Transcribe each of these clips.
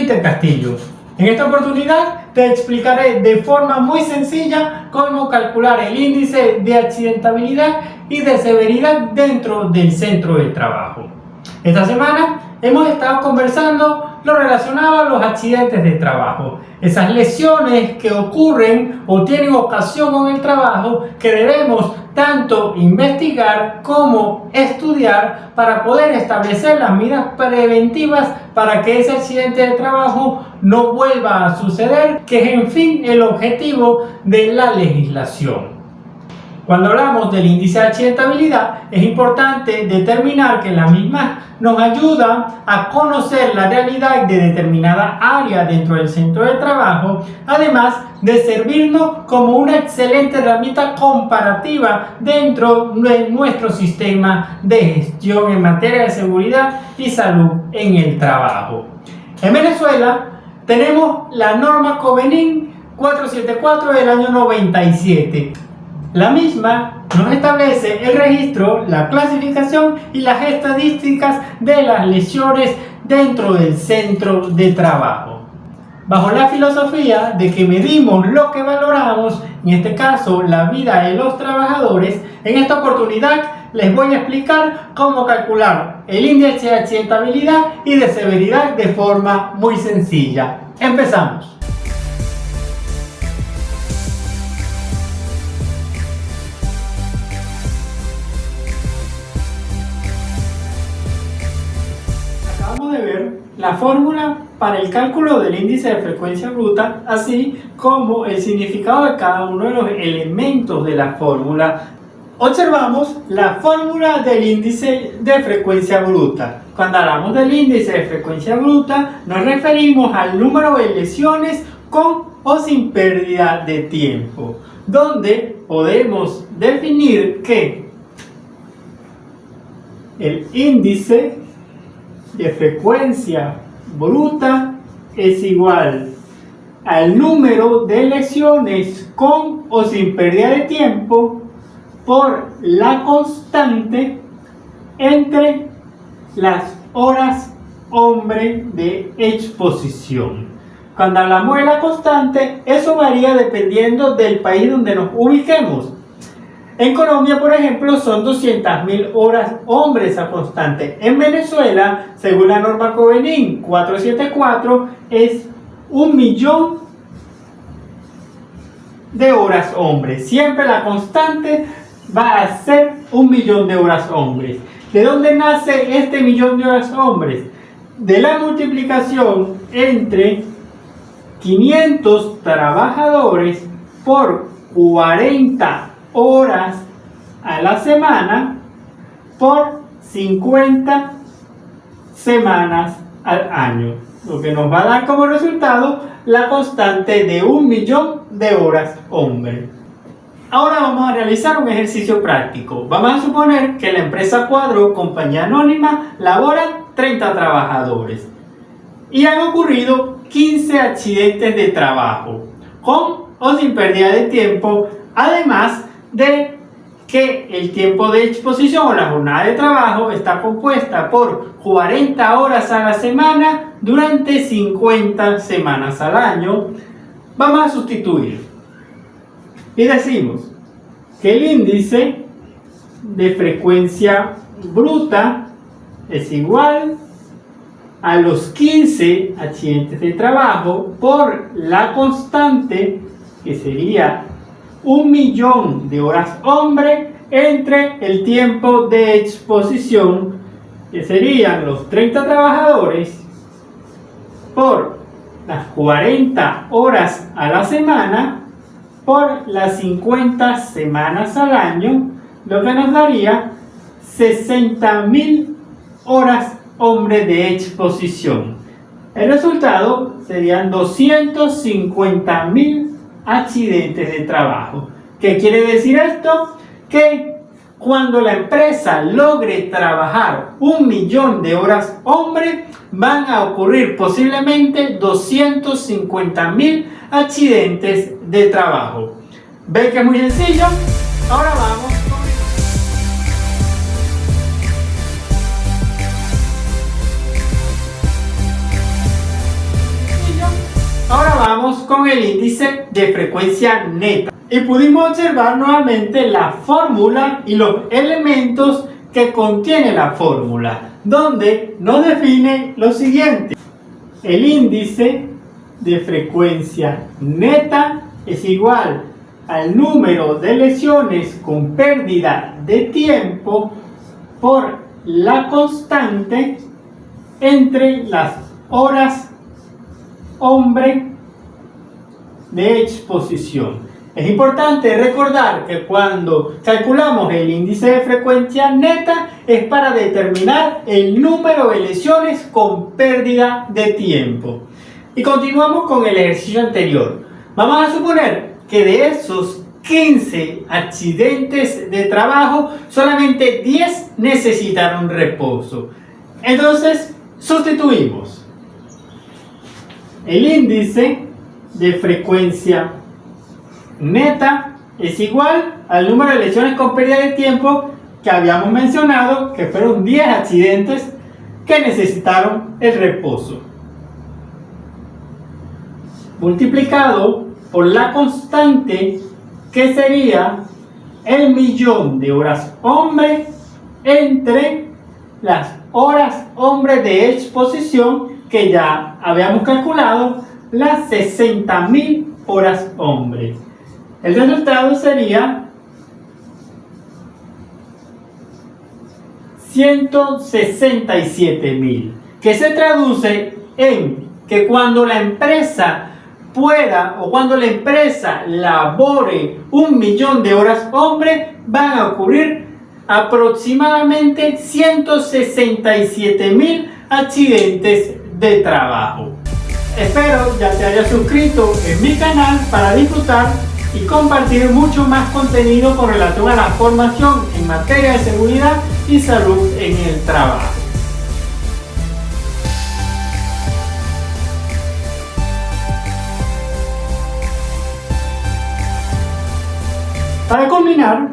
Peter Castillo. En esta oportunidad te explicaré de forma muy sencilla cómo calcular el índice de accidentabilidad y de severidad dentro del centro de trabajo. Esta semana hemos estado conversando lo relacionado a los accidentes de trabajo, esas lesiones que ocurren o tienen ocasión con el trabajo que debemos tanto investigar como estudiar para poder establecer las medidas preventivas para que ese accidente de trabajo no vuelva a suceder, que es en fin el objetivo de la legislación. Cuando hablamos del índice de accidentabilidad, es importante determinar que la misma nos ayuda a conocer la realidad de determinada área dentro del centro de trabajo, además de servirnos como una excelente herramienta comparativa dentro de nuestro sistema de gestión en materia de seguridad y salud en el trabajo. En Venezuela tenemos la norma Covenin 474 del año 97. La misma nos establece el registro, la clasificación y las estadísticas de las lesiones dentro del centro de trabajo. Bajo la filosofía de que medimos lo que valoramos, en este caso la vida de los trabajadores, en esta oportunidad les voy a explicar cómo calcular el índice de accidentabilidad y de severidad de forma muy sencilla. Empezamos. De ver la fórmula para el cálculo del índice de frecuencia bruta, así como el significado de cada uno de los elementos de la fórmula. Observamos la fórmula del índice de frecuencia bruta. Cuando hablamos del índice de frecuencia bruta, nos referimos al número de lesiones con o sin pérdida de tiempo, donde podemos definir que el índice de frecuencia bruta es igual al número de lesiones con o sin pérdida de tiempo por la constante entre las horas hombre de exposición. Cuando hablamos de la constante, eso varía dependiendo del país donde nos ubiquemos. En Colombia, por ejemplo, son 200.000 horas hombre esa constante. En Venezuela, según la norma Covenin 474, es 1.000.000 de horas hombre. Siempre la constante va a ser 1.000.000 de horas hombres. ¿De dónde nace este 1.000.000 de horas hombres? De la multiplicación entre 500 trabajadores por 40 horas a la semana por 50 semanas al año, lo que nos va a dar como resultado la constante de 1.000.000 de horas hombre. Ahora vamos a realizar un ejercicio práctico. Vamos a suponer que la empresa Cuadro, compañía anónima, labora 30 trabajadores y han ocurrido 15 accidentes de trabajo con o sin pérdida de tiempo, además de que el tiempo de exposición o la jornada de trabajo está compuesta por 40 horas a la semana durante 50 semanas al año. Vamos a sustituir y decimos que el índice de frecuencia bruta es igual a los 15 accidentes de trabajo por la constante, que sería 1.000.000 de horas hombre entre el tiempo de exposición, que serían los 30 trabajadores por las 40 horas a la semana por las 50 semanas al año, lo que nos daría 60.000 horas hombre de exposición. El resultado serían 250.000 accidentes de trabajo. ¿Qué quiere decir esto? Que cuando la empresa logre trabajar 1.000.000 de horas hombre, van a ocurrir posiblemente 250.000 accidentes de trabajo. ¿Ven que es muy sencillo? Ahora vamos con continuamos con el índice de frecuencia neta y pudimos observar nuevamente la fórmula y los elementos que contiene la fórmula, donde nos define lo siguiente: el índice de frecuencia neta es igual al número de lesiones con pérdida de tiempo por la constante entre las horas hombre de exposición. Es importante recordar que cuando calculamos el índice de frecuencia neta es para determinar el número de lesiones con pérdida de tiempo. Y continuamos con el ejercicio anterior. Vamos a suponer que de esos 15 accidentes de trabajo, solamente 10 necesitaron reposo. Entonces, sustituimos el índice de frecuencia neta es igual al número de lesiones con pérdida de tiempo que habíamos mencionado, que fueron 10 accidentes que necesitaron el reposo, multiplicado por la constante, que sería el millón de horas hombre entre las horas hombre de exposición, que ya habíamos calculado las 60.000 horas hombre. El resultado sería 167.000, que se traduce en que cuando la empresa pueda o cuando la empresa labore 1.000.000 de horas hombre, van a ocurrir aproximadamente 167.000 accidentes de trabajo. Espero ya te hayas suscrito en mi canal para disfrutar y compartir mucho más contenido con relación a la formación en materia de seguridad y salud en el trabajo. Para culminar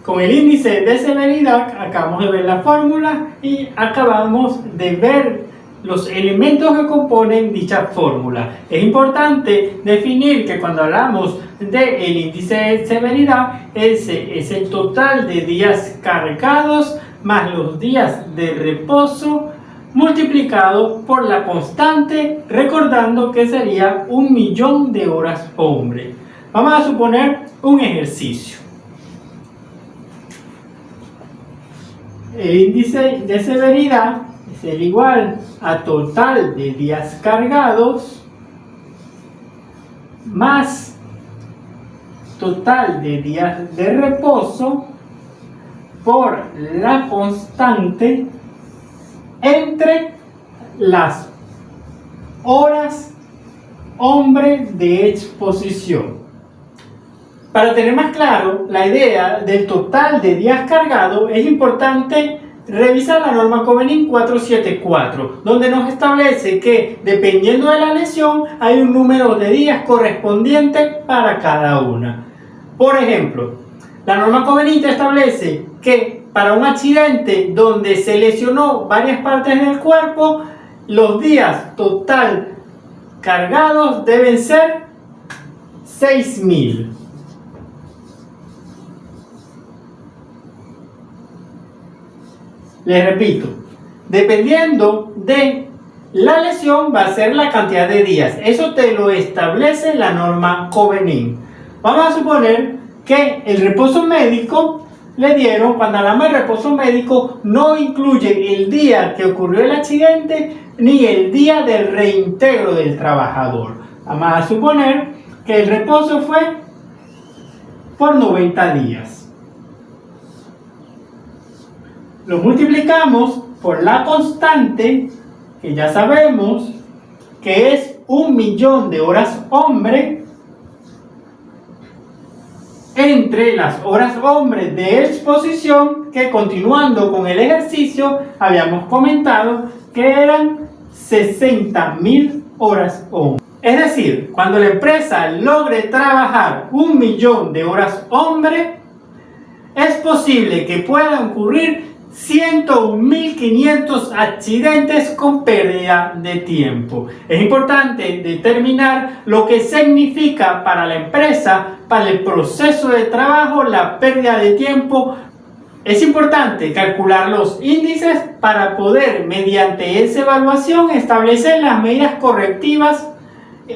con el índice de severidad, acabamos de ver la fórmula y acabamos de ver los elementos que componen dicha fórmula. Es importante definir que cuando hablamos del índice de severidad, ese es el total de días cargados más los días de reposo multiplicado por la constante, recordando que sería 1.000.000 de horas hombre. Vamos a suponer un ejercicio. El índice de severidad es el igual a total de días cargados más total de días de reposo por la constante entre las horas hombre de exposición. Para tener más claro la idea del total de días cargados, es importante revisar la norma Covenin 474, donde nos establece que dependiendo de la lesión hay un número de días correspondiente para cada una. Por ejemplo, la norma Covenin te establece que para un accidente donde se lesionó varias partes del cuerpo, los días total cargados deben ser 6.000. Les repito, dependiendo de la lesión va a ser la cantidad de días. Eso te lo establece la norma Covenin. Vamos a suponer que el reposo médico le dieron, cuando hablamos de reposo médico, no incluye el día que ocurrió el accidente ni el día del reintegro del trabajador. Vamos a suponer que el reposo fue por 90 días. Lo multiplicamos por la constante, que ya sabemos que es 1.000.000 de horas hombre entre las horas hombre de exposición, que continuando con el ejercicio habíamos comentado que eran 60.000 horas hombre. Es decir, cuando la empresa logre trabajar 1.000.000 de horas hombre, es posible que puedan ocurrir 101.500 accidentes con pérdida de tiempo. Es importante determinar lo que significa para la empresa, para el proceso de trabajo, la pérdida de tiempo. Es importante calcular los índices para poder, mediante esa evaluación, establecer las medidas correctivas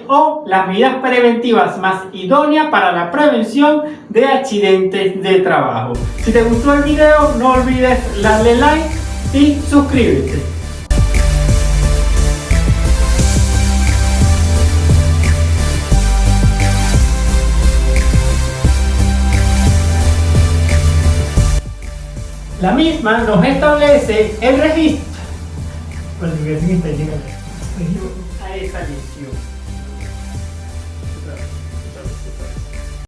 o las medidas preventivas más idóneas para la prevención de accidentes de trabajo. Si te gustó el video, no olvides darle like y suscríbete. La misma nos establece el registro a esa lesión.